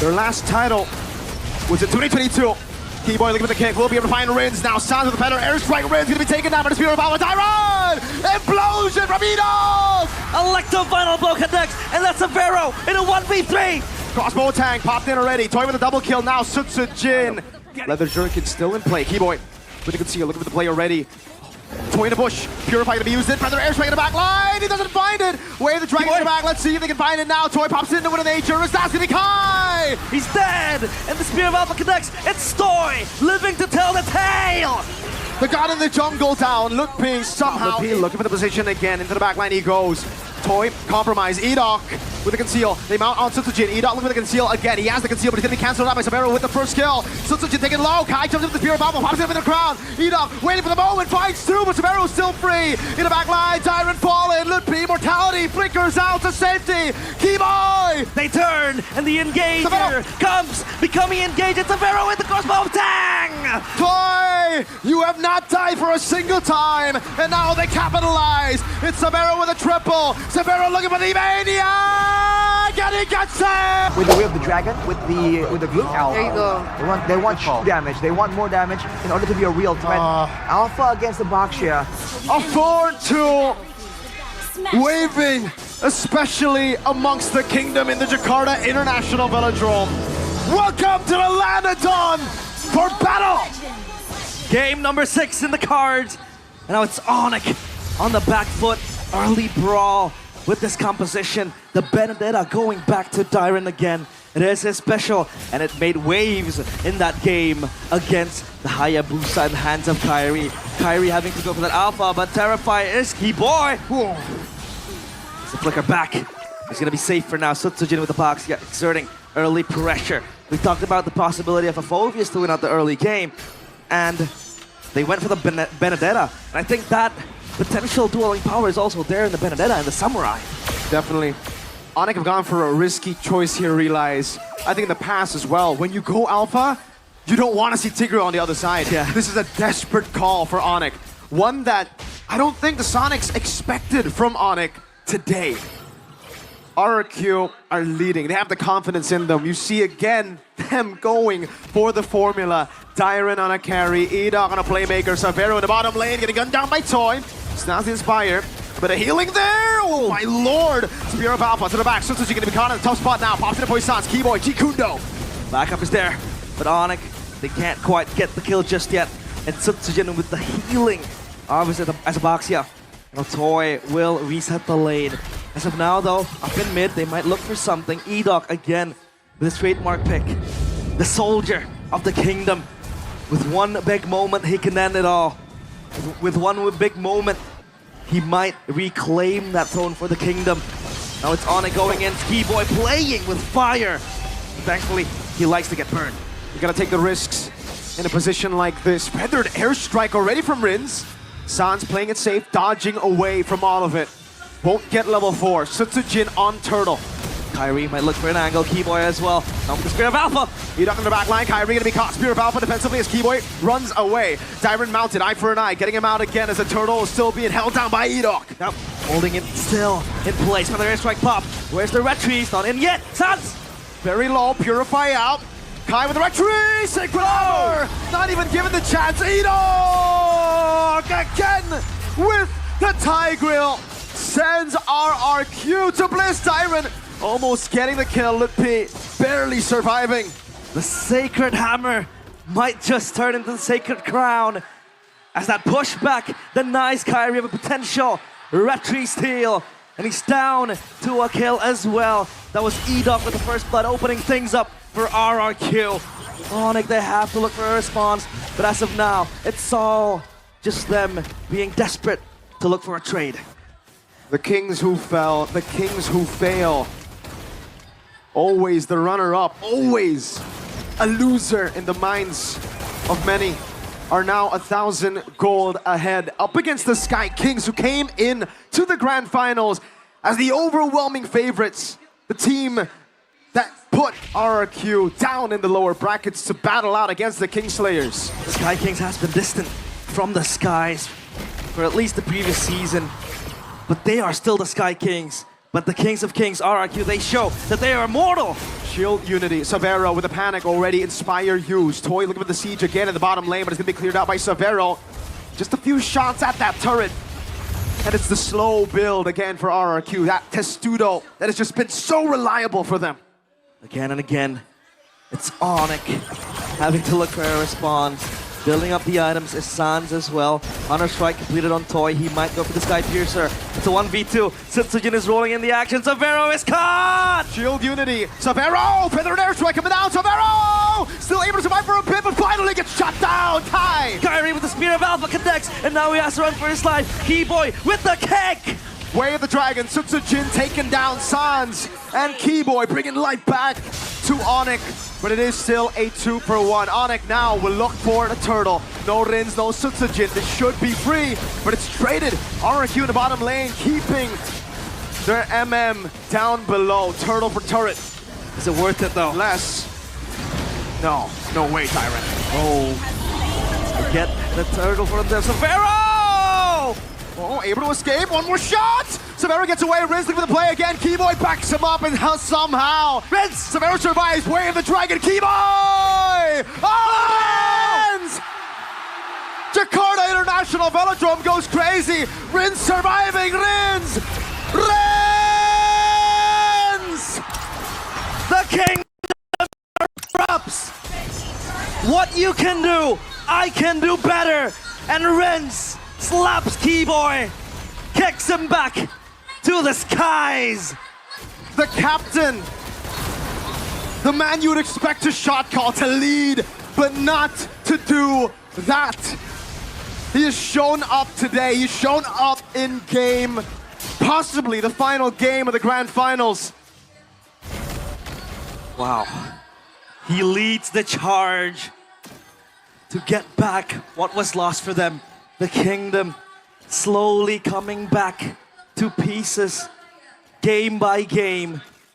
Their last title was in 2022. Keyboy looking for the kick, will be able to find Rins now. Sounds of the better airstrike. Rins gonna be taken down by the Spear of Power. Tyron! Implosion from Edo! Electro final blow connects, and that's Severo in a 1v3. Crossbow tank popped in already. Toy with a double kill now. Sutsujin. Leather Jerkin still in play. Keyboy with the conceal, looking for the play already. Toy in the bush. Purify gonna be used in. Feather airstrike in the back line. He doesn't find it. Wave the dragon in the back. Let's see if they can find it now. Toy pops into it with an nature. That's gonna be Kai. He's dead, and the Spear of Alpha connects. It's Stoy, living to tell the tale. The god in the jungle down. Look P somehow. Looking for the position again. Into the back line he goes. Toy, compromise. Edok with the conceal. They mount on Sutsujin. Edok looking for the conceal again. He has the conceal, but he's gonna be cancelled out by Severo with the first kill. Sutsujin taking low. Kai jumps into the Spear of Alpha, pops in with the crown. Edok waiting for the moment, finds two, but Severo's still free. In the back line, Tyrant falling. Lutpi, mortality, flickers out to safety. Keyboy! They turn, and the engager comes, becoming engaged. It's Severo with the crossbow. Tang! Toy, you have not died for a single time, and now they capitalize. It's Severo with a triple. Severo looking for the maniac, and he gets it! With the way of the dragon, with the glue alpha. There you go. They want damage. They want more damage in order to be a real threat. Alpha against the Baxia. A 4-2 waving, especially amongst the kingdom in the Jakarta International Velodrome. Welcome to the Lanadon for battle! Game number 6 in the cards. And now it's ONIC on the back foot. Early brawl with this composition. The Benedetta going back to Dyron again. It is his special, and it made waves in that game against the Hayabusa in the hands of Kyrie. Kyrie having to go for that alpha, but Terrify is Keyboy. It's a flicker back. He's gonna be safe for now. Sutsujin with the box, exerting early pressure. We talked about the possibility of a Phobius to win out the early game, and they went for the Benedetta. And I think that potential dueling power is also there in the Benedetta and the Samurai. Definitely. ONIC have gone for a risky choice here, realize. I think in the past as well, when you go alpha, you don't want to see Tigreal on the other side. Yeah. This is a desperate call for ONIC. One that I don't think the Sonics expected from ONIC today. RRQ are leading. They have the confidence in them. You see again them going for the formula. Dyron on a carry, Edok on a playmaker, Severo in the bottom lane, getting gunned down by Toy. Snaps the Inspire. But a healing there! Oh my lord! Spear of Alpha to the back. Sutsujin gonna be caught in a tough spot now. Pops into Poisson's Keyboy, Jikundo. Backup is there, but ONIC, they can't quite get the kill just yet. And Sutsujin with the healing, obviously as a Baxia. Now Toy will reset the lane. As of now though, up in mid, they might look for something. Edok again with his trademark pick. The soldier of the kingdom. With one big moment, he can end it all. With one big moment, he might reclaim that throne for the kingdom. Now it's ONIC going in. Keyboy playing with fire. Thankfully, he likes to get burned. You gotta take the risks in a position like this. Feathered airstrike already from Rins. Sans playing it safe, dodging away from all of it. Won't get level 4. Sutsujin on Turtle. Kyrie might look for an angle. Keyboy as well. Now with the Spear of Alpha. Edok in the back line. Kyrie gonna be caught. Spear of Alpha defensively as Keyboy runs away. Dyron mounted, eye for an eye. Getting him out again as the Turtle is still being held down by Edok. Now holding it still in place. Another airstrike pop. Where's the retreat? Not in yet. Sans! Very low. Purify out. Kai with the retreat. Sacred Armor. Not even given the chance. Edok again with the Tigreal. Sends RRQ to Bliss. Dyron almost getting the kill. Lutpi barely surviving. The Sacred Hammer might just turn into the Sacred Crown. As that pushback denies Kyrie of a potential retreat steal. And he's down to a kill as well. That was Edok with the first blood, opening things up for RRQ. ONIC, they have to look for a response. But as of now, it's all just them being desperate to look for a trade. The kings who fell, the kings who fail. Always the runner-up, always a loser in the minds of many, are now 1,000 gold ahead, up against the Sky Kings, who came in to the grand finals as the overwhelming favorites, the team that put RRQ down in the lower brackets to battle out against the Kingslayers. The Sky Kings has been distant from the skies for at least the previous season, but they are still the Sky Kings. But the Kings of Kings, RRQ, they show that they are immortal. Shield Unity. Savero with a panic already. Inspire used. Toy looking for the siege again in the bottom lane, but it's going to be cleared out by Savero. Just a few shots at that turret. And it's the slow build again for RRQ. That Testudo that has just been so reliable for them. Again and again, it's ONIC having to look for a response. Building up the items is Sans as well. Honor Strike completed on Toy. He might go for the Sky Piercer. It's a 1v2. Sitsujin is rolling in the action. Savero is caught! Shield Unity. Savero! Feather and Airstrike coming down. Savero! Still able to survive for a bit, but finally gets shut down. Kai! Kyrie with the Spear of Alpha connects, and now he has to run for his life. Keyboy with the kick! Way of the Dragon. Sitsujin taking down Sans. And Keyboy bringing life back to ONIC. But it is still a 2-for-1. ONIC now will look for a turtle. No Rins, no Sitsujin. This should be free, but it's traded. RRQ in the bottom lane, keeping their MM down below. Turtle for turret. Is it worth it though? Less. No, no way, Tyrant. Oh. Get the turtle for them. Savero! Oh, able to escape. One more shot. Savero gets away. Riz looking for the play again. Keyboy backs him up and somehow Riz. Savero survives. Way of the Dragon. Keyboy! Oh! Rins! Jakarta International Velodrome goes crazy. Rins surviving. Rins! Rins! The king erupts. What you can do, I can do better. And Rins slaps Keyboy, kicks him back to the skies. The captain, the man you would expect a shot call to lead, but not to do that. He has shown up today. He's shown up in game, possibly the final game of the grand finals. Wow. He leads the charge to get back what was lost for them. The kingdom slowly coming back to pieces, game by game.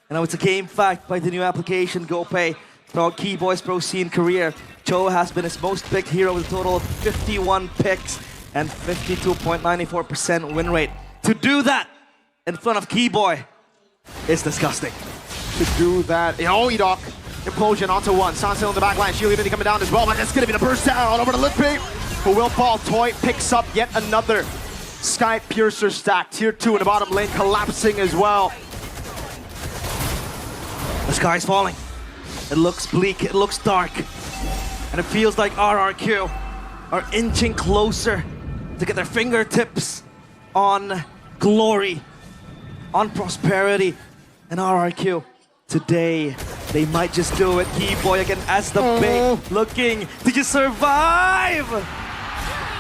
And now it's a game fact by the new application, GoPay. Throughout Keyboy's pro scene career, Cho has been his most picked hero with a total of 51 picks and 52.94% win rate. To do that in front of Keyboy is disgusting. To do that, oh, Edok. Implosion onto one. Sansa on the back line. Shield Unity coming down as well, but it's going to be the burst down over to Lippy. Who will fall. Toy picks up yet another Sky Piercer stack. Tier 2 in the bottom lane collapsing as well. The sky's falling. It looks bleak, it looks dark. And it feels like RRQ are inching closer to get their fingertips on glory, on prosperity. And RRQ, today, they might just do it. Keyboy again as the bait, looking to just survive.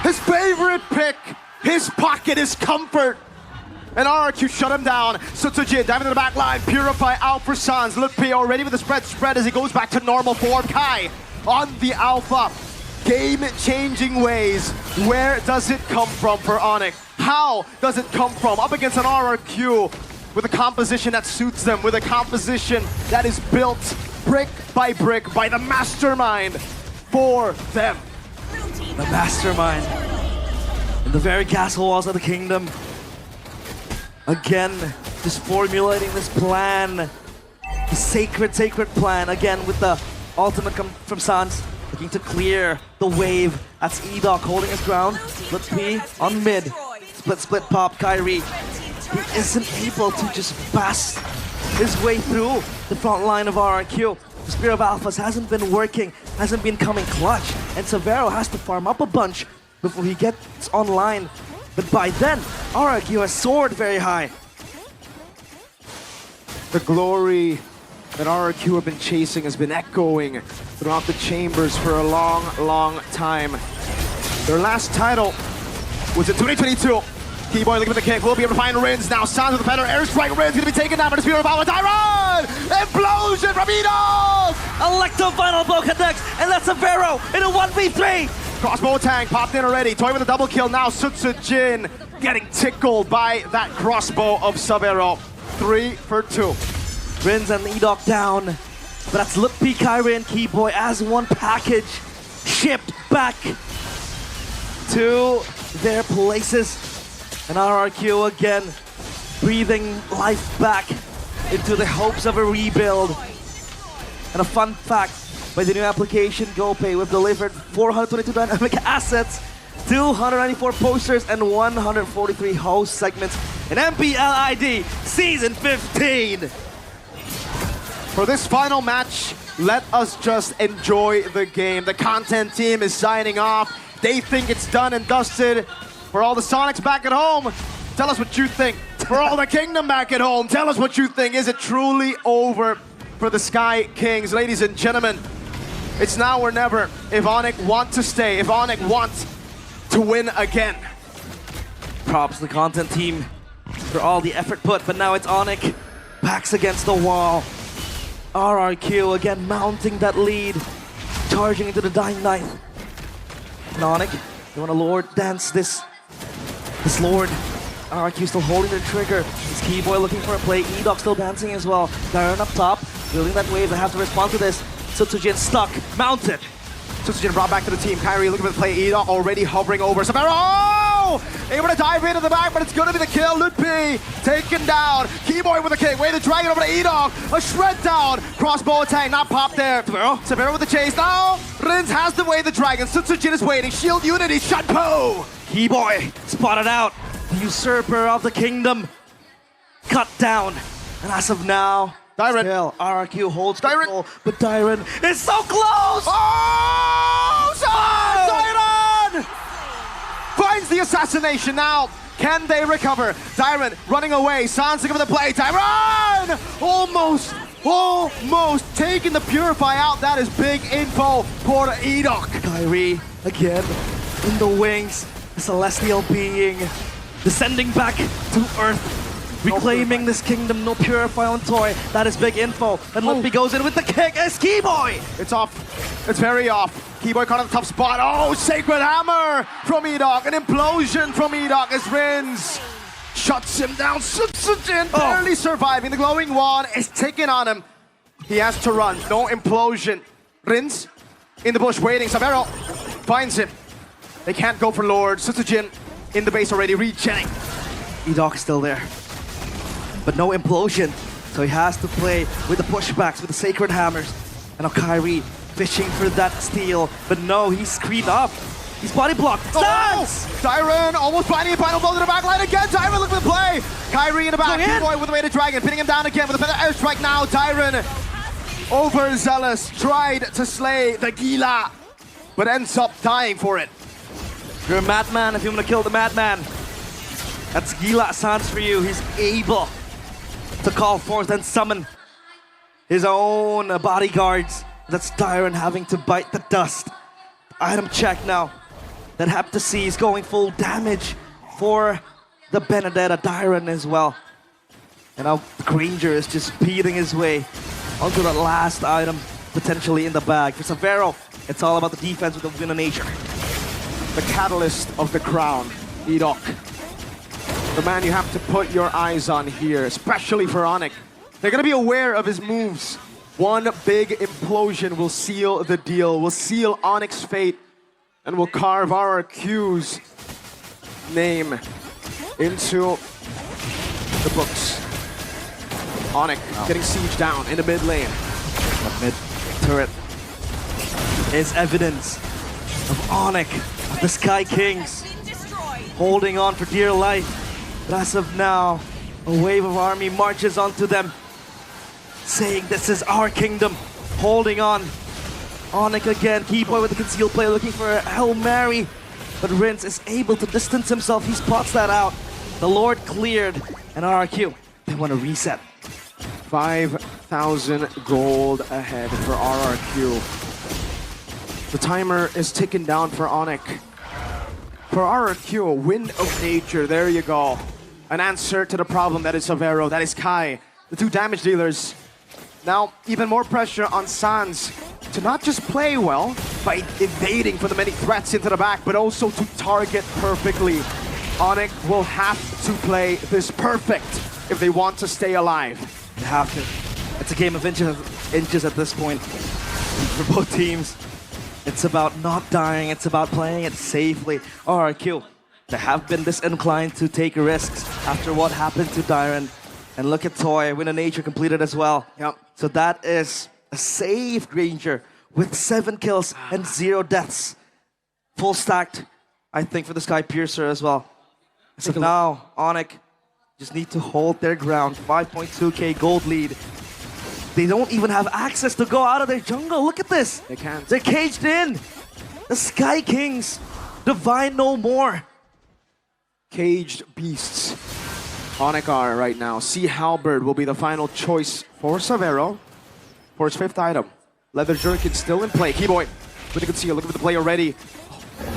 His favorite pick, his pocket, his comfort. And RRQ shut him down. Sitsujin diving to the back line. Purify out for Sans. Lippy already with the spread as he goes back to normal form. Kai on the Alpha. Game-changing ways. Where does it come from for ONIC? How does it come from? Up against an RRQ with a composition that suits them, with a composition that is built brick by the mastermind for them. The mastermind in the very castle walls of the kingdom. Again, just formulating this plan. The sacred plan. Again, with the ultimate from Sans. Looking to clear the wave. That's Edok holding his ground. Lippy on mid. Split pop, Kyrie. He isn't able to just pass his way through the front line of RRQ. The Spear of Alphas hasn't been working, hasn't been coming clutch, and Savero has to farm up a bunch before he gets online. But by then, RRQ has soared very high. The glory that RRQ have been chasing has been echoing throughout the chambers for a long time. Their last title was in 2022. Keyboy looking for the kick, will be able to find Rins now. Sans with the better airstrike. Rins gonna be taken down by the Spear of Alpha. Tyron! Implosion from Edok! Electo final blow connects, and that's Savero in a 1v3. Crossbow tank popped in already. Toy with a double kill now. Sitsujin getting tickled by that crossbow of Savero. 3 for 2. Rins and Edok down. But that's Lippy, Kyrie, and Keyboy as one package shipped back to their places. And RRQ again breathing life back into the hopes of a rebuild. And a fun fact, by the new application GoPay, we've delivered 422 dynamic assets, 294 posters, and 143 host segments in MPL ID Season 15. For this final match, let us just enjoy the game. The content team is signing off. They think it's done and dusted. For all the Sonics back at home, tell us what you think. For all the Kingdom back at home, tell us what you think. Is it truly over for the Sky Kings? Ladies and gentlemen, it's now or never. If ONIC want to stay, if ONIC wants to win again. Props to the content team for all the effort put, but now it's ONIC. Backs against the wall. RRQ again mounting that lead, charging into the dying knight. And ONIC, they want to Lord dance this Lord. RRQ still holding the trigger. This Keyboy looking for a play. E-Dog still dancing as well. Darren up top, building that wave. They have to respond to this. Sutsujin stuck, mounted. Sutsujin brought back to the team. Kyrie looking for the play. E-Dog already hovering over. Severo! Oh! Able to dive into the back, but it's going to be the kill. Lutpi taken down. Keyboy with a kick. Way the dragon over to E-Dog. A shred down. Crossbow attack, not popped there. Severo with the chase. Now, Rins has the way the dragon. Sutsujin is waiting. Shield unity. Shunpo! Keyboy spotted out. The usurper of the kingdom. Cut down. And as of now, Dyren. still RRQ holds control, but Dyren is so close! Oh! Dyren! Finds the assassination now. Can they recover? Dyren running away. Sans looking for the play. Dyren! Almost taking the Purify out. That is big info for E-Dog. Kyrie again in the wings. The celestial being descending back to Earth. Reclaiming this kingdom, no Purify on Toy. That is big info. And Lutpi goes in with the kick. It's Keyboy! It's off. It's very off. Keyboy caught in a tough spot. Oh, Sacred Hammer from E-Dog. An implosion from E-Dog as Rins shuts him down. Sutsujin barely surviving. The glowing wand is taking on him. He has to run. No implosion. Rins in the bush waiting. Severo finds him. They can't go for Lord. Sutsujin in the base already, regenning. E-Dog is still there. But no implosion. So he has to play with the pushbacks, with the Sacred Hammers. And now Kyrie fishing for that steal. But no, he's screened up. He's body blocked. Stance! Dyren almost finding a final blow to the back line again. Dyren looking for the play. Kyrie in the back. Keyboy with the way to Dragon. Pinning him down again with a feather airstrike now. Dyren overzealous. Tried to slay the Gila. But ends up dying for it. You're a madman if you want to kill the madman. That's Gila Sans for you. He's able to call forth and summon his own bodyguards. That's Dyren having to bite the dust. Item check now. That Heptasy is going full damage for the Benedetta Dyren as well. And now Granger is just beating his way onto the last item potentially in the bag. For Severo, it's all about the defense with the Win of Nature. The catalyst of the crown, E-Dog. The man you have to put your eyes on here, especially for ONIC. They're gonna be aware of his moves. One big implosion will seal the deal, will seal ONIC's fate, and will carve RRQ's name into the books. ONIC getting siege down in the mid lane. That mid turret is evidence of ONIC, of the Sky Kings, holding on for dear life. But as of now, a wave of army marches onto them, saying this is our kingdom, holding on. ONIC again, Keyboy with the concealed play, looking for a Hail Mary. But Rins is able to distance himself, he spots that out. The Lord cleared, and RRQ, they want to reset. 5,000 gold ahead for RRQ. The timer is ticking down for ONIC. For RRQ, a Wind of Nature, there you go. An answer to the problem that is Severo, that is Kai. The two damage dealers. Now, even more pressure on Sans to not just play well by evading from the many threats into the back, but also to target perfectly. ONIC will have to play this perfect if they want to stay alive. They have to. It's a game of inches at this point for both teams. It's about not dying, it's about playing it safely. RRQ, they have been disinclined to take risks after what happened to Dyren. And look at Toy, Win of Nature completed as well. Yep. So that is a safe Granger with 7 kills and 0 deaths. Full stacked, I think, for the Sky Piercer as well. So now, ONIC just need to hold their ground. 5.2k gold lead. They don't even have access to go out of their jungle. Look at this. They can't. They're caged in. The Sky Kings, divine no more. Caged beasts. ONIC are right now. Sea Halberd will be the final choice for Savero for his 5th item. Leather Jerkin still in play. Keyboy with the conceal, looking for the play already.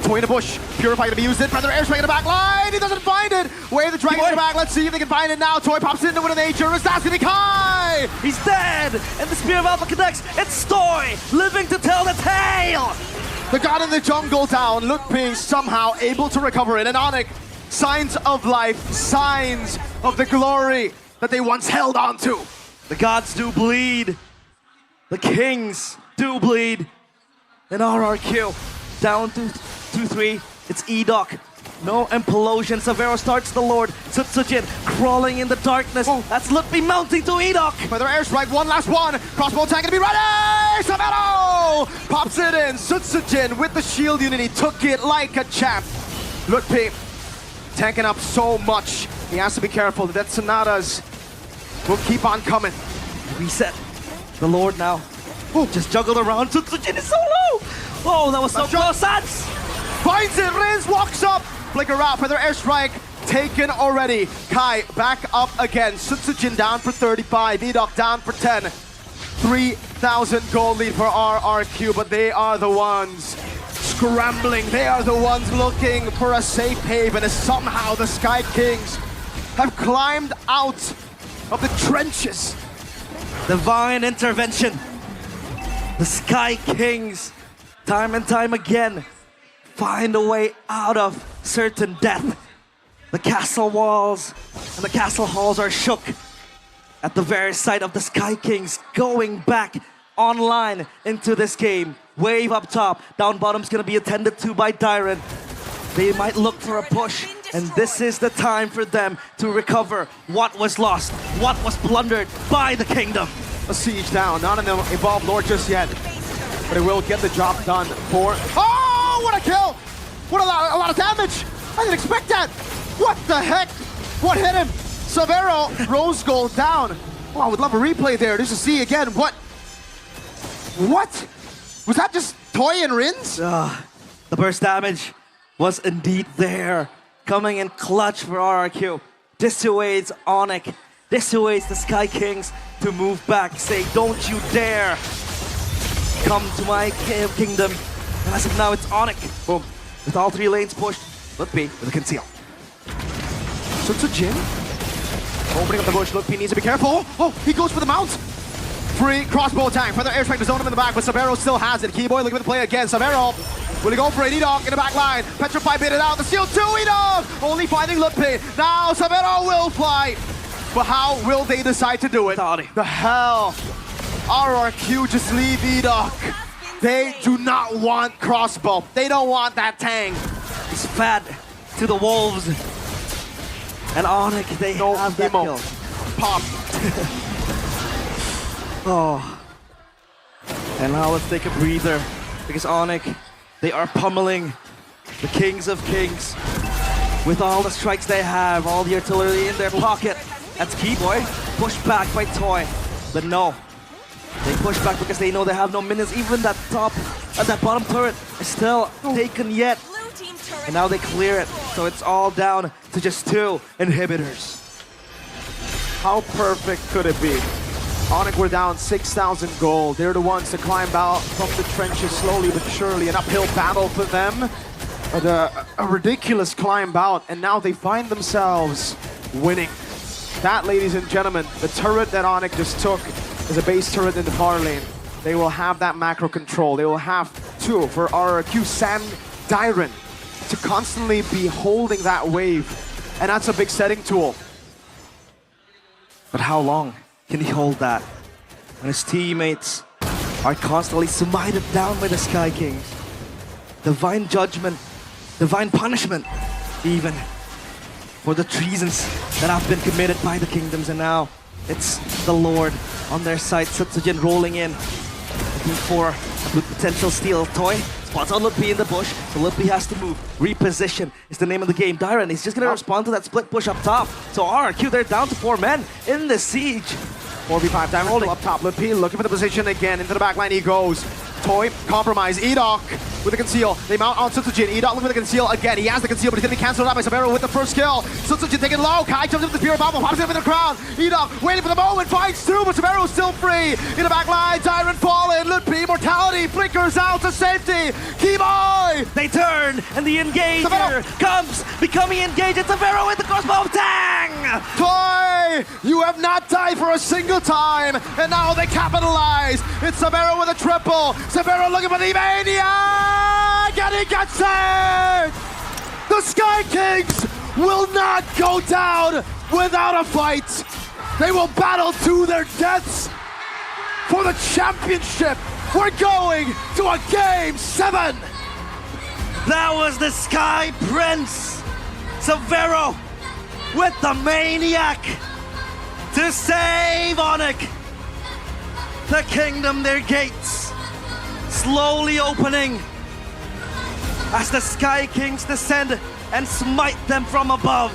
Toy in a bush. Purify gonna be used. Feather Airstrike in the back line. He doesn't find it. Wave the dragon in the back. Let's see if they can find it now. Toy pops into with an nature. That's gonna be Kai. He's dead. And the Spear of Alpha connects. It's Toy living to tell the tale. The god in the jungle down. Lukpi somehow able to recover it. And ONIC, signs of life, signs of the glory that they once held on to. The gods do bleed. The kings do bleed. And RRQ down to 2-3. It's E-Doc. No implosion. Savero starts the Lord. Sutsujin crawling in the darkness. Oh. That's Lutpi mounting to E-Doc. Feather Airstrike, one last one. Crossbow tank gonna be ready. Savero pops it in. Sutsujin with the shield unity took it like a champ. Lutpi tanking up so much. He has to be careful. The Death Sonatas will keep on coming. Reset. The Lord now. Oh, just juggled around. Sutsujin is so low. Oh, that was so close. Sans! Finds it. Riz walks up. Flicker out. Feather Airstrike taken already. Kai back up again. Sutsujin down for 35. E-Doc down for 10. 3,000 gold lead for RRQ, but they are the ones scrambling. They are the ones looking for a safe haven as somehow the Sky Kings have climbed out of the trenches. Divine intervention. The Sky Kings, time and time again, find a way out of certain death. The castle walls and the castle halls are shook at the very sight of the Sky Kings going back online into this game. Wave up top, down bottom's gonna be attended to by Dyron. They might look for a push, and this is the time for them to recover what was lost, what was plundered by the kingdom. A siege down, not an Evolved Lord just yet, but it will get the job done for... Oh, what a kill! What a lot of damage! I didn't expect that! What the heck? What hit him? Savero, Rose Gold down. Oh, I would love a replay there just to see again what... What? Was that just Toy and Rins? The burst damage was indeed there. Coming in clutch for RRQ. Dissuades ONIC. Dissuades the Sky Kings to move back. Say, don't you dare come to my kingdom. And as of now, it's ONIC. Boom. With all 3 lanes pushed. Lutpi with a conceal. Sutsujin opening up the bush. Lutpi needs to be careful. Oh, he goes for the mount. Free crossbow tank. Feather Airstrike to zone him in the back, but Savero still has it. Keyboy looking for the play again. Savero will he go for it? E-Doc in the back line. Petrify bit it out. The steal to E-Doc. Only finding Lutpi. Now Savero will fly. But how will they decide to do it? The hell? RRQ just leave E-Doc. They do not want crossbow. They don't want that tank. It's fed to the wolves. And ONIC, they have that kill. Pop. Oh. And now let's take a breather. Because ONIC, they are pummeling the Kings of Kings. With all the strikes they have, all the artillery in their pocket. That's Keyboy. Pushed back by Toy. But no. They push back because they know they have no minions. Even that top, that bottom turret is still taken yet. And now they clear it. So it's all down to just 2 inhibitors. How perfect could it be? ONIC were down 6,000 gold. They're the ones to climb out from the trenches slowly but surely. An uphill battle for them. But a ridiculous climb out. And now they find themselves winning. That, ladies and gentlemen, the turret that ONIC just took is a base turret in the far lane. They will have that macro control. They will have 2 for RRQ, Sam, Dyron, to constantly be holding that wave. And that's a big setting tool. But how long can he hold that when his teammates are constantly smited down by the Sky Kings? Divine judgment, divine punishment, even for the treasons that have been committed by the kingdoms. And now It's the Lord on their side. Setsujin rolling in, looking for a potential steal. Toy spots on Lutpi in the bush, so Lutpi has to move. Reposition is the name of the game. Dyron, he's just gonna respond to that split push up top. So RRQ, they're down to 4 men in the siege. 4v5 time holding up top. Lutpi looking for the position again. Into the back line he goes. Toy, compromise. Edok with the conceal. They mount on Setsujin. Edok looking for the conceal again. He has the conceal, but he's going to be cancelled out by Sabero with the first kill. Setsujin taking low. Kai jumps into the spear bomb. Pops in with the crown. Edok waiting for the moment. Finds through, but Sabero is still free. In the back line, Dyron falling. Lutpi, mortality, flickers out to safety. Keyboy! They turn, and the engager comes, becoming engaged. It's Sabero with the crossbow. Dang! Toy, you have not died for a single time, and now they capitalize. It's Sabero with a triple. Sabero looking for the maniac, and he gets it! The Sky Kings will not go down without a fight. They will battle to their deaths for the championship. We're going to a Game 7. That was the Sky Prince, Sabero with the maniac to save ONIC. The kingdom, their gates slowly opening as the Sky Kings descend and smite them from above.